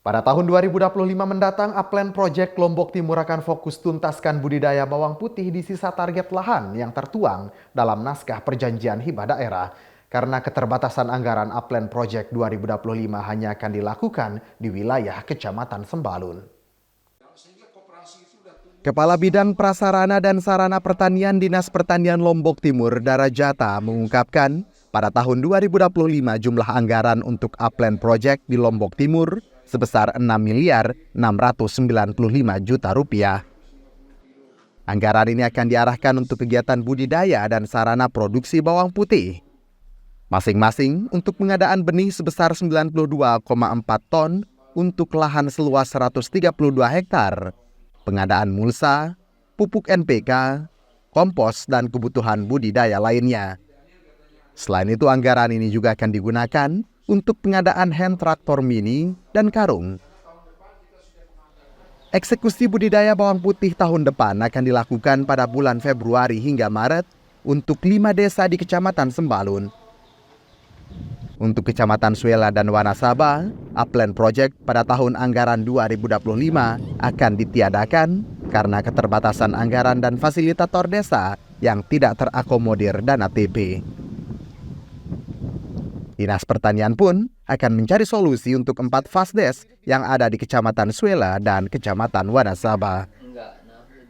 Pada tahun 2025 mendatang, Upland Project Lombok Timur akan fokus tuntaskan budidaya bawang putih di sisa target lahan yang tertuang dalam naskah perjanjian hibah daerah. Karena keterbatasan anggaran, Upland Project 2025 hanya akan dilakukan di wilayah Kecamatan Sembalun. Kepala Bidang Prasarana dan Sarana Pertanian Dinas Pertanian Lombok Timur, Darajata, mengungkapkan pada tahun 2025 jumlah anggaran untuk Upland Project di Lombok Timur sebesar 6.695 juta rupiah. Anggaran ini akan diarahkan untuk kegiatan budidaya dan sarana produksi bawang putih. Masing-masing untuk pengadaan benih sebesar 92,4 ton untuk lahan seluas 132 hektar, pengadaan mulsa, pupuk NPK, kompos, dan kebutuhan budidaya lainnya. Selain itu, anggaran ini juga akan digunakan untuk pengadaan hand traktor mini dan karung. Eksekusi budidaya bawang putih tahun depan akan dilakukan pada bulan Februari hingga Maret untuk 5 desa di Kecamatan Sembalun. Untuk Kecamatan Suela dan Wanasaba, Upland Project pada tahun anggaran 2025 akan ditiadakan karena keterbatasan anggaran dan fasilitator desa yang tidak terakomodir dana TP. Dinas Pertanian pun akan mencari solusi untuk 4 fasdes yang ada di Kecamatan Suela dan Kecamatan Wanasaba.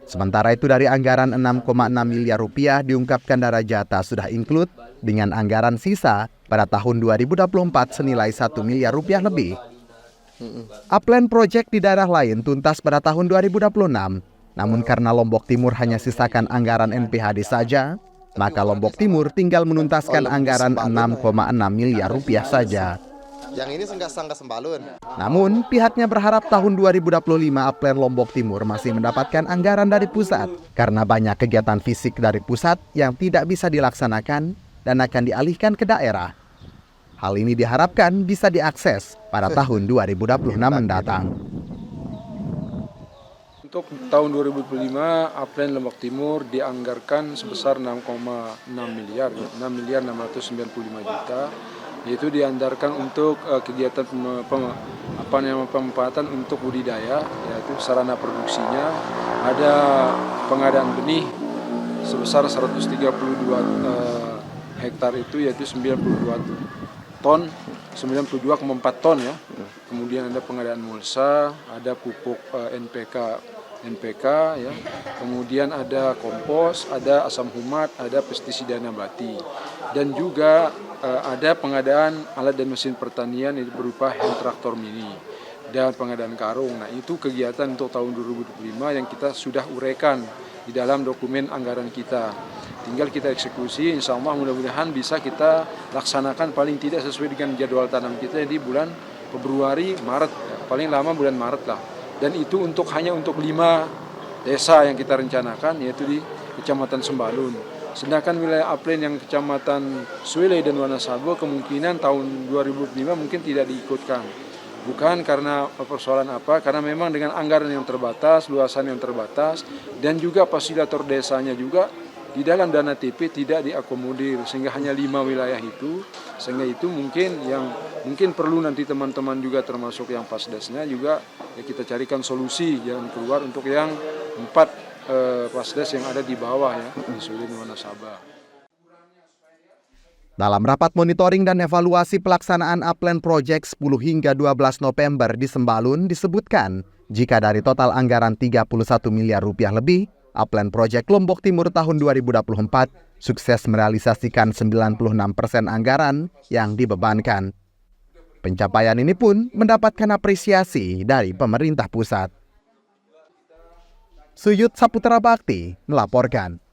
Sementara itu dari anggaran 6,6 miliar rupiah diungkapkan Darajata sudah include dengan anggaran sisa pada tahun 2024 senilai 1 miliar rupiah lebih. Upland Project di daerah lain tuntas pada tahun 2026, namun karena Lombok Timur hanya sisakan anggaran NPHD saja, maka Lombok Timur tinggal menuntaskan anggaran 6,6 miliar rupiah saja. Yang ini sangka Sembalun. Namun, pihaknya berharap tahun 2025 Upland Lombok Timur masih mendapatkan anggaran dari pusat karena banyak kegiatan fisik dari pusat yang tidak bisa dilaksanakan dan akan dialihkan ke daerah. Hal ini diharapkan bisa diakses pada tahun 2026 mendatang. Untuk tahun 2025, Upland Lombok Timur dianggarkan sebesar 6,6 miliar, 6.695 juta, yaitu dianggarkan untuk kegiatan pemanfaatan untuk budidaya, yaitu sarana produksinya, ada pengadaan benih sebesar 132 hektar itu, yaitu 92 ton, 92,4 ton ya. Kemudian ada pengadaan mulsa, ada pupuk NPK ya. Kemudian ada kompos, ada asam humat, ada pestisida nabati. Dan juga ada pengadaan alat dan mesin pertanian yang berupa hand traktor mini dan pengadaan karung. Nah, itu kegiatan untuk tahun 2025 yang kita sudah uraikan di dalam dokumen anggaran kita. Tinggal kita eksekusi, insya Allah mudah-mudahan bisa kita laksanakan paling tidak sesuai dengan jadwal tanam kita di bulan Februari, Maret, paling lama bulan Maret lah. Dan itu hanya untuk 5 desa yang kita rencanakan, yaitu di Kecamatan Sembalun. Sedangkan wilayah Upland yang Kecamatan Suele dan Wanasaba kemungkinan tahun 2005 mungkin tidak diikutkan. Bukan karena persoalan apa, karena memang dengan anggaran yang terbatas, luasan yang terbatas, dan juga fasilitator desanya juga di dalam dana TP tidak diakomodir, sehingga hanya 5 wilayah itu, sehingga itu mungkin perlu nanti teman-teman juga termasuk yang fasdesnya juga ya kita carikan solusi jalan keluar untuk yang 4 fasdes yang ada di bawah ya, di Suele dan Wanasaba. Dalam rapat monitoring dan evaluasi pelaksanaan Upland Project 10 hingga 12 November di Sembalun disebutkan, jika dari total anggaran 31 miliar rupiah lebih, Upland Project Lombok Timur tahun 2024 sukses merealisasikan 96% anggaran yang dibebankan. Pencapaian ini pun mendapatkan apresiasi dari pemerintah pusat. Suyut Saputra Bakti melaporkan.